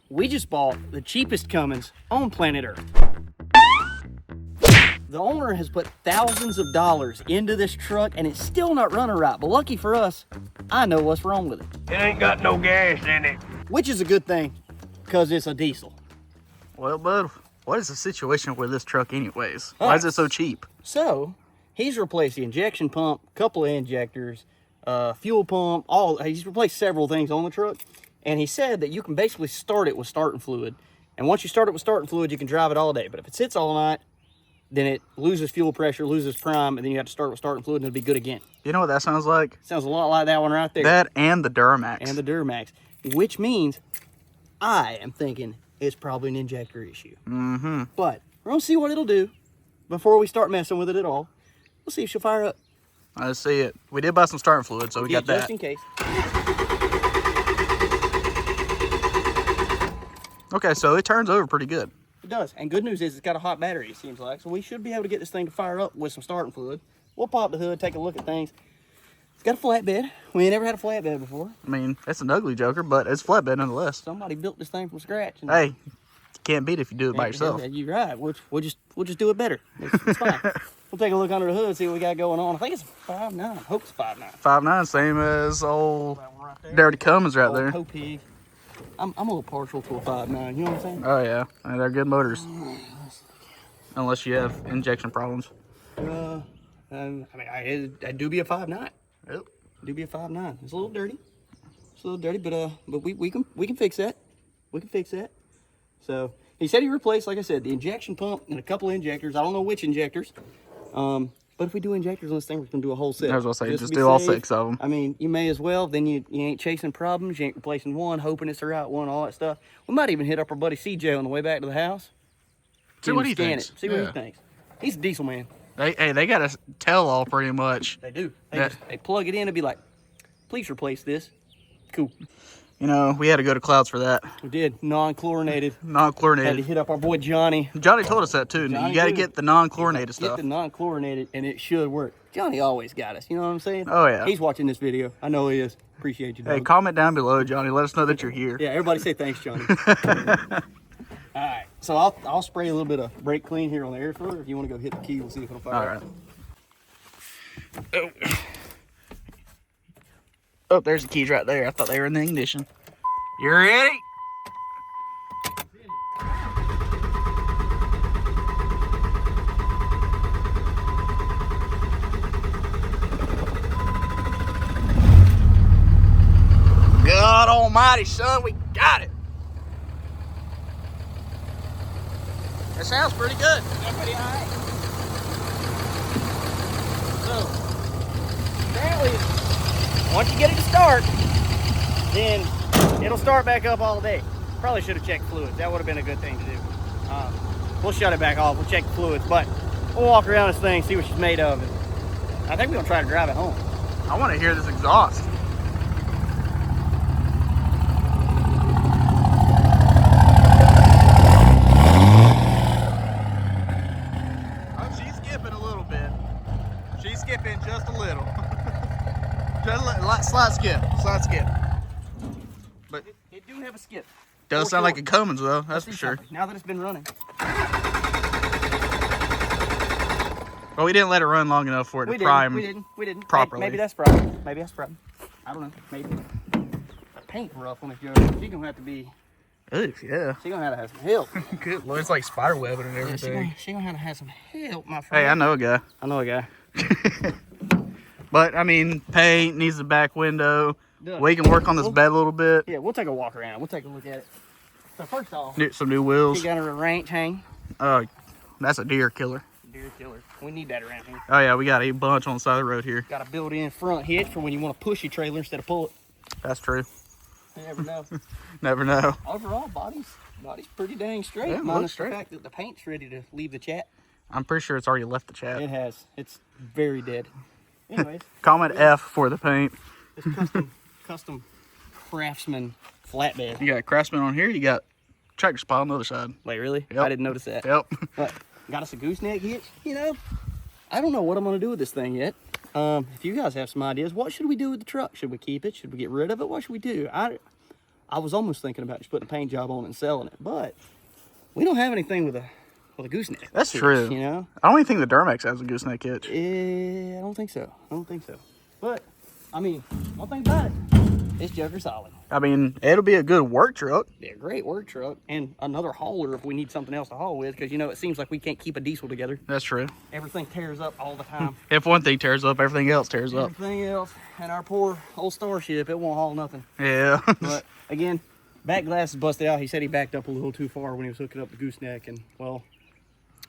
We just bought the cheapest Cummins on planet Earth. The owner has put thousands of dollars into this truck and it's still not running right. But lucky for us, I know what's wrong with it. It ain't got no gas in it. Which is a good thing, because it's a diesel. Well, bud, what is the situation with this truck anyways? Why is it so cheap? So, he's replaced the injection pump, a couple of injectors, fuel pump, he's replaced several things on the truck. And he said that you can basically start it with starting fluid. And once you start it with starting fluid, you can drive it all day. But if it sits all night, then it loses fuel pressure, loses prime, and then you have to start with starting fluid and it'll be good again. You know what that sounds like? Sounds a lot like that one right there. That and the Duramax. And the Duramax. Which means I am thinking it's probably an injector issue. Mm-hmm. But we're going to see what it'll do before we start messing with it at all. We'll see if she'll fire up. Let's see it. We did buy some starting fluid, so we got that. Just in case. Okay, so it turns over pretty good. It does. And good news is it's got a hot battery, it seems like. So we should be able to get this thing to fire up with some starting fluid. We'll pop the hood, take a look at things. It's got a flatbed. We ain't never had a flatbed before. I mean, it's an ugly joker, but it's flatbed nonetheless. Somebody built this thing from scratch. And hey, you can't beat it if you do it by yourself. You're right. We'll just do it better. It's fine. We'll take a look under the hood, see what we got going on. I think it's 5.9. I hope it's 5.9. 5.9, same as old Dirty Cummins right there. Old Pig. I'm a little partial to a 5.9. You know what I'm saying? Oh yeah, I mean, they're good motors. Unless you have injection problems. I mean, I do be a 5.9. Yep. Do be a 5.9. It's a little dirty. It's a little dirty, but we can fix that. We can fix that. So he said he replaced, like I said, the injection pump and a couple of injectors. I don't know which injectors. But if we do injectors on this thing, we're gonna do a whole set. I was gonna say, just do all 6 of them. I mean, you may as well. Then you ain't chasing problems. You ain't replacing one, hoping it's the right one, all that stuff. We might even hit up our buddy CJ on the way back to the house. See what he thinks. See what he thinks. He's a diesel man. They got a tell-all pretty much. They do. They plug it in and be like, please replace this. Cool. You know, we had to go to Clouds for that. We did. Non-chlorinated. Non-chlorinated. Had to hit up our boy Johnny. Johnny told us that too. You got to get the non-chlorinated stuff. Get the non-chlorinated and it should work. Johnny always got us. You know what I'm saying? Oh, yeah. He's watching this video. I know he is. Appreciate you, dog. Hey, comment down below, Johnny. Let us know that you're here. Yeah, everybody say thanks, Johnny. All right. So I'll spray a little bit of brake clean here on the air filter. If you want to go hit the key, we'll see if it'll fire. All right. Oh, there's the keys right there. I thought they were in the ignition. You ready? God almighty, son, we got it. That sounds pretty good. That's pretty high. So, apparently, once you get it to start, then it'll start back up all day. Probably should have checked fluids. That would have been a good thing to do. We'll shut it back off. We'll check the fluids, but we'll walk around this thing, see what she's made of. And I think we're going to try to drive it home. I want to hear this exhaust. Skipping just a little. Slide skip. But it do have a skip. Does sound like a Cummins though, that's for sure. Now that it's been running. Well, we didn't let it run long enough for it to prime. We didn't. Properly. Maybe that's problem. I don't know. Maybe. The paint rough on this joke. She's gonna have to be. Ugh, yeah. She's gonna have to have some help. Good Lord, it's like spider webbing and everything. She's gonna have to have some help, my friend. Hey, I know a guy. But I mean, paint needs the back window. We can work on this bed a little bit. Yeah, we'll take a walk around. We'll take a look at it. So first off, some new wheels. she got her a ranch hang. Oh, that's a deer killer. Deer killer. We need that around here. Oh yeah, we got a bunch on the side of the road here. Got a built-in front hitch for when you want to push your trailer instead of pull it. That's true. You never know. Never know. Overall, body's pretty dang straight. Yeah, minus straight. the fact that the paint's ready to leave the chat. I'm pretty sure it's already left the chat. It has. It's very dead. Anyways. Comment F for the paint. It's custom Craftsman flatbed. You got Craftsman on here. You got tractor spot on the other side. Wait, really? Yep. I didn't notice that. Yep. But got us a gooseneck hitch. You know, I don't know what I'm going to do with this thing yet. If you guys have some ideas, what should we do with the truck? Should we keep it? Should we get rid of it? What should we do? I was almost thinking about just putting a paint job on it and selling it, but we don't have anything with a gooseneck. That's hitch, true. You know, I don't even think the Duramax has a gooseneck hitch. I don't think so. But I mean, one thing about it, this Joker's solid. I mean, it'll be a good work truck. Yeah, great work truck, and another hauler if we need something else to haul with, because you know it seems like we can't keep a diesel together. That's true. Everything tears up all the time. If one thing tears up, everything else tears up. Everything else, and our poor old Starship, it won't haul nothing. Yeah. But again, back glass is busted out. He said he backed up a little too far when he was hooking up the gooseneck, and well,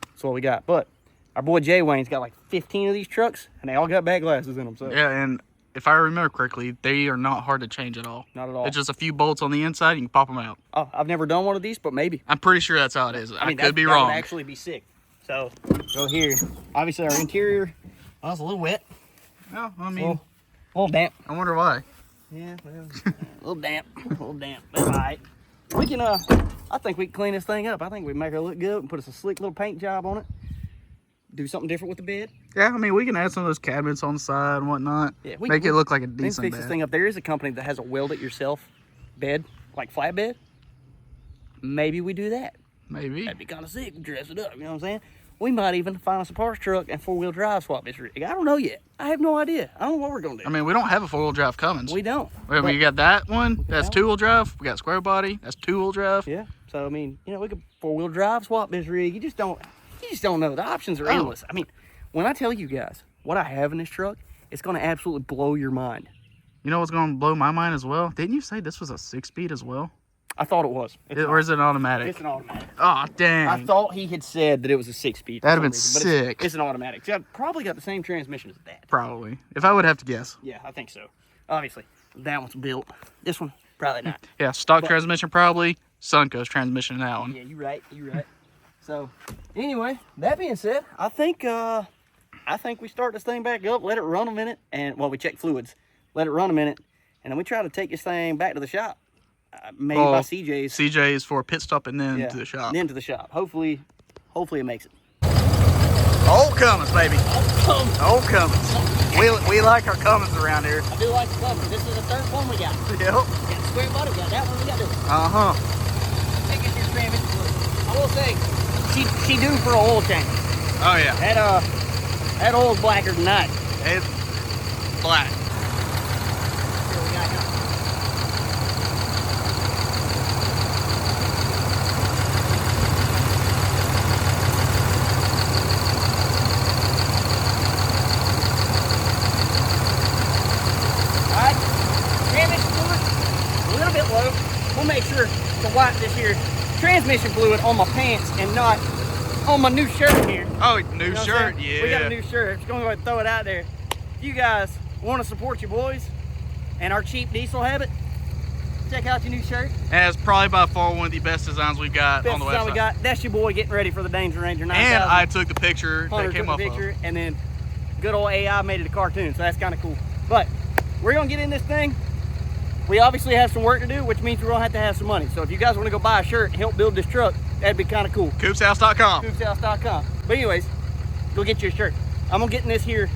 that's what we got. But our boy Jay Wayne's got like 15 of these trucks, and they all got back glasses in them. So Yeah, and if I remember correctly, they are not hard to change at all. Not at all. It's just a few bolts on the inside, you can pop them out. Oh, I've never done one of these, but maybe. I'm pretty sure that's how it is. I mean, could be that wrong. would actually be sick. So go here. Obviously, our interior, well, it's a little wet. No, I mean, A little damp. I wonder why. Yeah, well, a little damp. But all right. We can, I think we can clean this thing up. I think we can make her look good and put us a slick little paint job on it. Do something different with the bed. Yeah, I mean, we can add some of those cabinets on the side and whatnot. Yeah, Make it look like a We can decent fix bed. this thing up. There is a company that has a weld-it-yourself bed, like flat bed. Maybe we do that. Maybe. That'd be kind of sick. Dress it up, you know what I'm saying? We might even find us a parts truck and four-wheel drive swap this rig. I don't know yet. I have no idea. I don't know what we're going to do. I mean, we don't have a four-wheel drive Cummins. We don't. We got that one. That's two-wheel drive. We got square body. That's two-wheel drive. Yeah. So, I mean, you know, we could four-wheel drive swap this rig. You just don't know. The options are endless. I mean, when I tell you guys what I have in this truck, it's going to absolutely blow your mind. You know what's going to blow my mind as well? Didn't you say this was a 6-speed as well? I thought it was. Or is it an automatic? It's an automatic. Oh, dang. I thought he had said that it was a 6-speed. That'd have been but sick. It's an automatic. So I've probably got the same transmission as that. Probably. If I would have to guess. Yeah, I think so. Obviously, that one's built. This one, probably not. Yeah, stock transmission probably. Suncoast transmission in that one. Yeah, you're right. So, anyway, that being said, I think we start this thing back up, let it run a minute, and well, we check fluids, let it run a minute, and then we try to take this thing back to the shop. Maybe by CJ's. CJ's for a pit stop and then to the shop. Then to the shop. Hopefully it makes it. Old Cummins, baby. Old Cummins. We like our Cummins around here. I do like the Cummins. This is the third one we got. Yep. We got the square body. We got that one. We got this one. Uh-huh. Take us your transmission fluid. I will say, she due for an oil change. Oh, yeah. That oil's blacker than night. It's black. Here we got now. Alright, transmission fluid, a little bit low. We'll make sure to wipe this here transmission fluid on my pants and not on my new shirt here. Oh, new You know shirt, yeah. We got a new shirt. Just gonna go ahead and throw it out there. If you guys want to support your boys and our cheap diesel habit, check out your new shirt. And it's probably by far one of the best designs we've got Best on the design website. we got. That's your boy getting ready for the Danger Ranger 9000. And I took the picture Hunter that came took up the picture, and then good old AI made it a cartoon, so that's kind of cool. But we're gonna get in this thing. We obviously have some work to do, which means we're gonna have to have some money. So if you guys want to go buy a shirt and help build this truck, that'd be kind of cool. CoopsHouse.com. CoopsHouse.com. But anyways, go get you a shirt. I'm gonna get in this here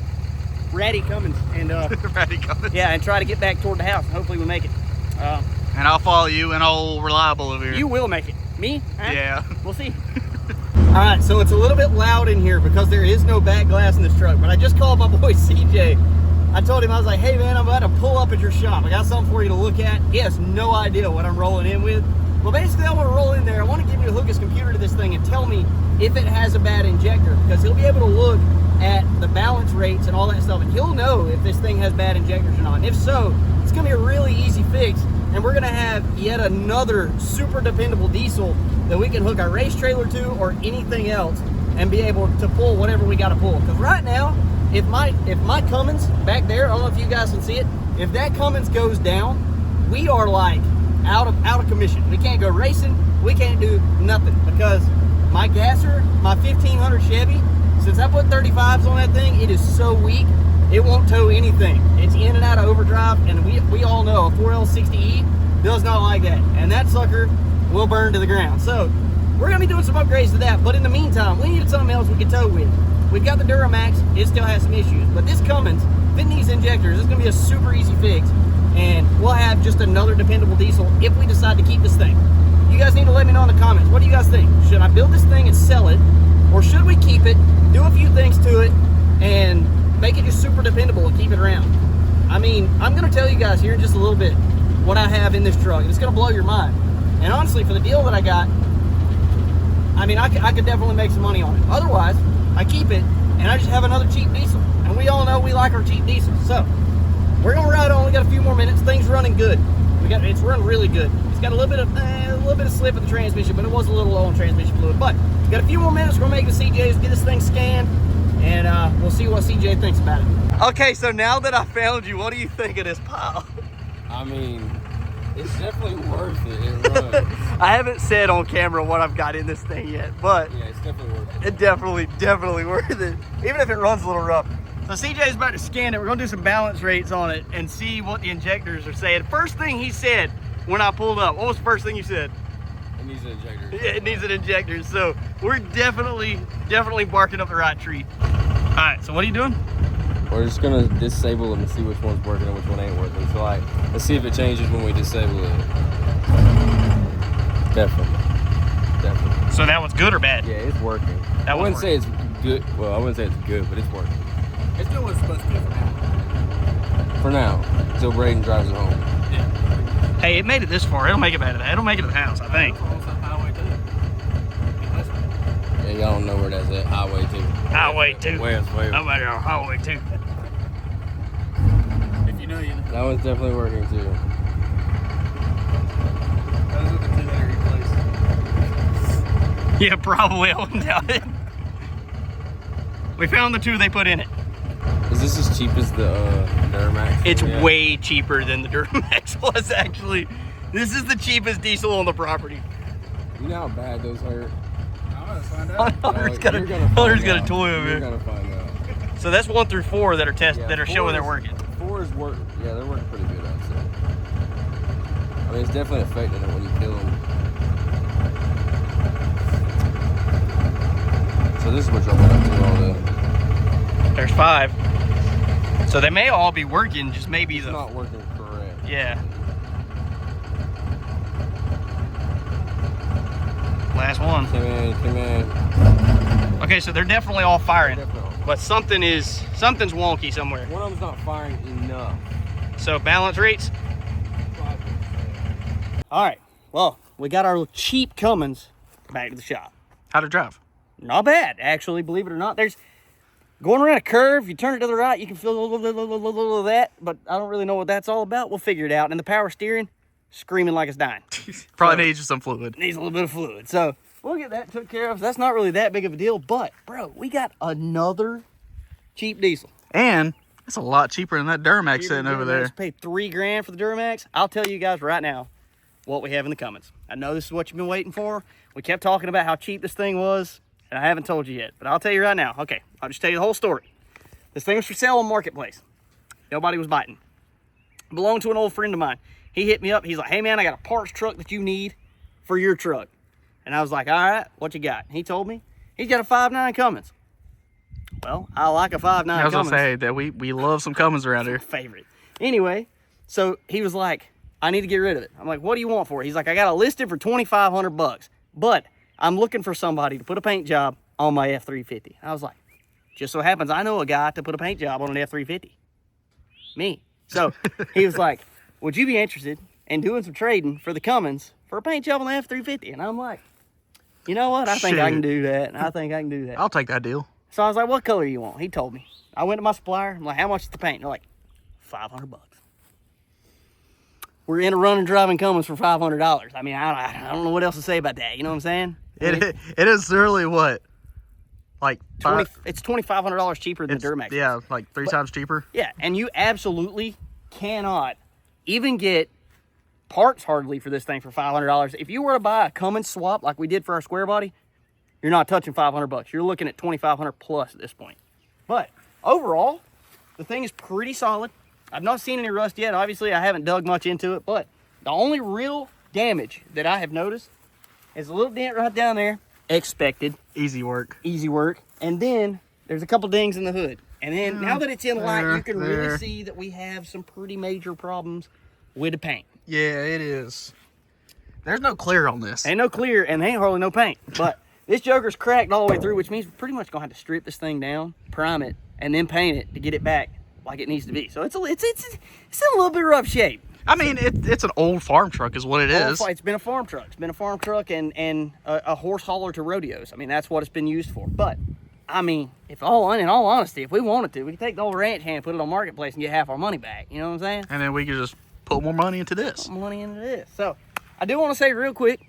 ratty Cummins and Ratty Cummins. yeah, and try to get back toward the house. And hopefully we make it. And I'll follow you and old Reliable over here. You will make it. Me? Huh? Yeah. We'll see. All right, so it's a little bit loud in here because there is no back glass in this truck, but I just called my boy CJ. I told him, I was like, hey man, I'm about to pull up at your shop. I got something for you to look at. He has no idea what I'm rolling in with. Well, basically I want to roll in there. I want to get him to hook his computer to this thing and tell me if it has a bad injector, because he'll be able to look at the balance rates and all that stuff, and he'll know if this thing has bad injectors or not. And if so, it's gonna be a really easy fix, and we're gonna have yet another super dependable diesel that we can hook our race trailer to or anything else and be able to pull whatever we gotta pull. Because right now, if my Cummins back there, I don't know if you guys can see it, if that Cummins goes down, we are like out of commission. We can't go racing, we can't do nothing, because my gasser, my 1500 Chevy, since I put 35s on that thing, it is so weak, it won't tow anything. It's in and out of overdrive, and we all know a 4L60E does not like that, and that sucker will burn to the ground. So we're gonna be doing some upgrades to that, but in the meantime, we needed something else we could tow with. We've got the Duramax, it still has some issues, but this Cummins, fitting these injectors, is gonna be a super easy fix. and we'll have just another dependable diesel if we decide to keep this thing. You guys need to let me know in the comments. What do you guys think? Should I build this thing and sell it, or should we keep it, do a few things to it, and make it just super dependable and keep it around? I mean, I'm gonna tell you guys here in just a little bit what I have in this truck, and it's gonna blow your mind. And honestly, for the deal that I got, I mean, I could definitely make some money on it. Otherwise, I keep it, and I just have another cheap diesel. And we all know we like our cheap diesels. So, we're gonna ride on. We got a few more minutes. Things running good. It's running really good. It's got a little bit of slip in the transmission, but it was a little low on transmission fluid. But got a few more minutes. We're gonna make the CJs, get this thing scanned, and we'll see what CJ thinks about it. Okay, so now that I found you, what do you think of this pile? I mean, it's definitely worth it. It runs. I haven't said on camera what I've got in this thing yet, but Yeah, it's definitely worth it. it definitely worth it, even if it runs a little rough. So CJ's about to scan it. We're gonna do some balance rates on it and see what the injectors are saying. First thing he said when I pulled up, what was the first thing you said? It needs an injector. Yeah, it needs an injector. So we're definitely barking up the right tree. All right, so what are you doing? We're just gonna disable them and see which one's working and which one ain't working. So like, let's see if it changes when we disable it. Definitely. So that was good or bad? Yeah, it's working. I was wouldn't say it's good. Well, I wouldn't say it's good, but it's working. It's doing what it's supposed to do For now, until Braden drives it home. Hey, it made it this far. It'll make it back to that. It'll make it to the house, I think. Yeah, y'all don't know where that's at. Highway 2. Highway 2. West, I'm out here on Highway 2. If you know, you know. That one's definitely working too. Those are the two that are replaced. Yeah, probably. I wouldn't doubt it. We found the two they put in it. Is this as cheap as the Duramax? It's Yeah. way cheaper than the Duramax was, actually. This is the cheapest diesel on the property. You know how bad those hurt? Let's find out. Hunter's got You're a gonna find out. toy over You're here. gonna find out. So that's 1 through 4 that are that are showing they're working. 4 is working. Yeah, they're working pretty good, I'd say. I mean, it's definitely affecting it when you kill them. So this is what y'all got up to all the. There's 5. So they may all be working, just maybe It's not working correct. Yeah. Last one. Come in. Okay, so they're definitely all firing. Definitely. But something's wonky somewhere. One of them's not firing enough. So balance rates. All right. Well, we got our cheap Cummins back to the shop. How'd it drive? Not bad, actually, believe it or not. There's going around a curve, you turn it to the right, you can feel a little of that, but I don't really know what that's all about. We'll figure it out. And the power steering, screaming like it's dying. Probably needs some fluid. Needs a little bit of fluid. So we'll get that took care of. That's not really that big of a deal, but bro, we got another cheap diesel. And it's a lot cheaper than that Duramax sitting over there. Paid $3,000 for the Duramax. I'll tell you guys right now what we have in the Cummins. I know this is what you've been waiting for. We kept talking about how cheap this thing was, and I haven't told you yet, but I'll tell you right now. Okay, I'll just tell you the whole story. This thing was for sale on Marketplace. Nobody was biting. It belonged to an old friend of mine. He hit me up. He's like, hey man, I got a parts truck that you need for your truck. And I was like, all right, what you got? He told me he's got a 5.9 Cummins. Well, I like a 5.9 Cummins. I was gonna say that we love some Cummins around here. Favorite. Anyway, so he was like, I need to get rid of it. I'm like, what do you want for it? He's like, I got it listed for $2,500, but I'm looking for somebody to put a paint job on my F350. I was like, just so happens I know a guy to put a paint job on an F350. Me. So he was like, would you be interested in doing some trading for the Cummins for a paint job on the F350? And I'm like, you know what? I think I can do that. I think I can do that. I'll take that deal. So I was like, what color do you want? He told me. I went to my supplier. I'm like, how much is the paint? They're like, $500. We're in a running driving Cummins for $500. I mean, I don't know what else to say about that. You know what I'm saying? It is really what? Like it's $2,500 cheaper than the Duramax. Yeah, like 3 times cheaper. Yeah, and you absolutely cannot even get parts hardly for this thing for $500. If you were to buy a Cummins swap like we did for our square body, you're not touching $500. You're looking at $2,500 plus at this point. But overall, the thing is pretty solid. I've not seen any rust yet. Obviously, I haven't dug much into it, but the only real damage that I have noticed is a little dent right down there. Expected. Easy work. Easy work. And then there's a couple dings in the hood. And then now that it's in light, you can really see that we have some pretty major problems with the paint. Yeah, it is. There's no clear on this. Ain't no clear, and ain't hardly no paint. But this joker's cracked all the way through, which means we're pretty much gonna have to strip this thing down, prime it, and then paint it to get it back like it needs to be. So it's in a little bit rough shape. I mean, it's an old farm truck is what it is. It's been a farm truck. It's been a farm truck and a horse hauler to rodeos. I mean, that's what it's been used for. But I mean, in all honesty, if we wanted to, we could take the old ranch hand, put it on Marketplace, and get half our money back. You know what I'm saying? And then we could just put more money into this. Put money into this. So I do want to say real quick,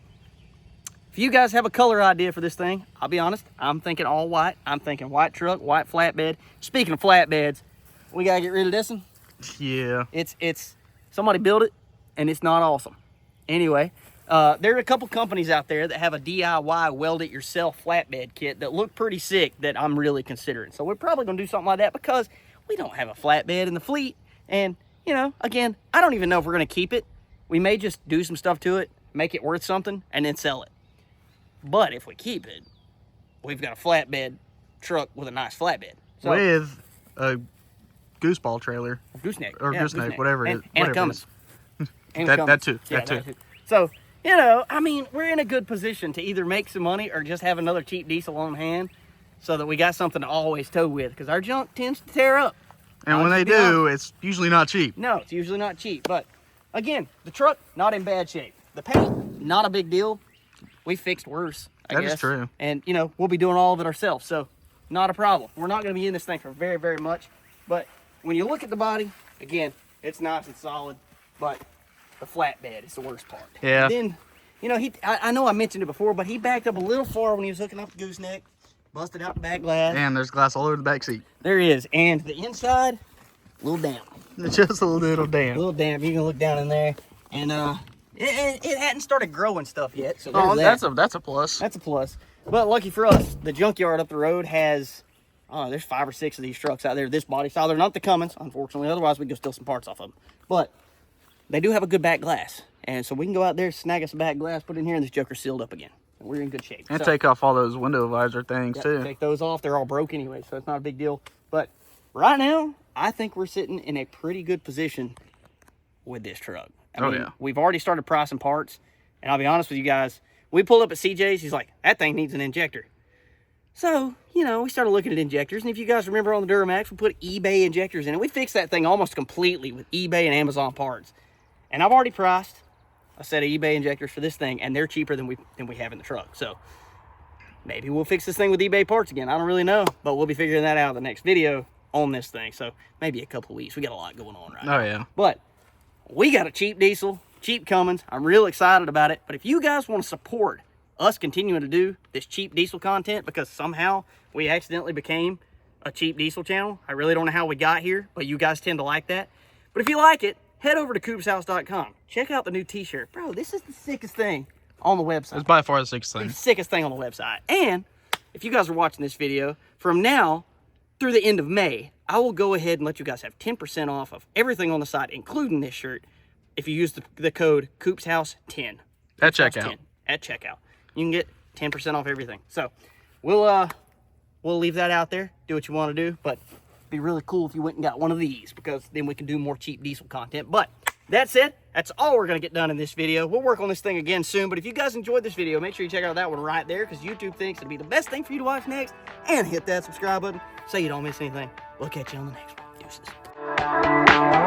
if you guys have a color idea for this thing, I'll be honest, I'm thinking all white. I'm thinking white truck, white flatbed. Speaking of flatbeds, we gotta get rid of this one. Yeah. It's somebody built it, and it's not awesome. Anyway, there are a couple companies out there that have a DIY weld-it-yourself flatbed kit that look pretty sick that I'm really considering. So we're probably gonna do something like that because we don't have a flatbed in the fleet. And, you know, again, I don't even know if we're gonna keep it. We may just do some stuff to it, make it worth something, and then sell it. But if we keep it, we've got a flatbed truck with a nice flatbed. So, with a gooseball trailer. Gooseneck. Or gooseneck, whatever it is. And a Cummins. And a That Cummins. too. Yeah, That too. So, you know, I mean, we're in a good position to either make some money or just have another cheap diesel on hand so that we got something to always tow with, because our junk tends to tear up. And when they do, it's usually not cheap. No, it's usually not cheap. But, again, the truck, not in bad shape. The paint, not a big deal. We fixed worse, I guess. That is true. And, you know, we'll be doing all of it ourselves, so not a problem. We're not going to be in this thing for very, very much. But when you look at the body, again, it's nice and solid, but the flatbed is the worst part. Yeah. And then, you know, I know I mentioned it before, but he backed up a little far when he was hooking up the gooseneck, busted out the back glass. And there's glass all over the back seat. There is. And the inside, a little damp. Just a little A damp. little damp. You can look down in there. And it hadn't started growing stuff yet. So Oh, there's that's a plus. That's a plus. But lucky for us, the junkyard up the road has, there's 5 or 6 of these trucks out there, this body style. They're not the Cummins, unfortunately. Otherwise, we'd go steal some parts off of them. But they do have a good back glass. And so we can go out there, snag us a back glass, put it in here, and this joker's sealed up again. And we're in good shape. And So, take off all those window visor things, yep, too. take those off. They're all broke anyway, so it's not a big deal. But right now, I think we're sitting in a pretty good position with this truck. I mean, yeah. We've already started pricing parts. And I'll be honest with you guys, we pulled up at CJ's. He's like, that thing needs an injector. So, you know, we started looking at injectors. And if you guys remember on the Duramax, we put eBay injectors in it. We fixed that thing almost completely with eBay and Amazon parts. And I've already priced a set of eBay injectors for this thing, and they're cheaper than we have in the truck. So maybe we'll fix this thing with eBay parts again. I don't really know, but we'll be figuring that out in the next video on this thing. So maybe a couple of weeks. We got a lot going on right now. Oh, yeah. But we got a cheap diesel, cheap Cummins. I'm real excited about it. But if you guys want to support us continuing to do this cheap diesel content, because somehow we accidentally became a cheap diesel channel, I really don't know how we got here, but you guys tend to like that. But if you like it, head over to coopshouse.com. Check out the new t-shirt. Bro, this is the sickest thing on the website. It's by far the sickest thing. The sickest thing on the website. And if you guys are watching this video, from now through the end of May, I will go ahead and let you guys have 10% off of everything on the site, including this shirt, if you use the code CoopsHouse10. At checkout. 10 at checkout. You can get 10% off everything. So we'll leave that out there. Do what you want to do. But it'd be really cool if you went and got one of these, because then we can do more cheap diesel content. But that said, that's all we're going to get done in this video. We'll work on this thing again soon. But if you guys enjoyed this video, make sure you check out that one right there, because YouTube thinks it'll be the best thing for you to watch next. And hit that subscribe button so you don't miss anything. We'll catch you on the next one. Deuces.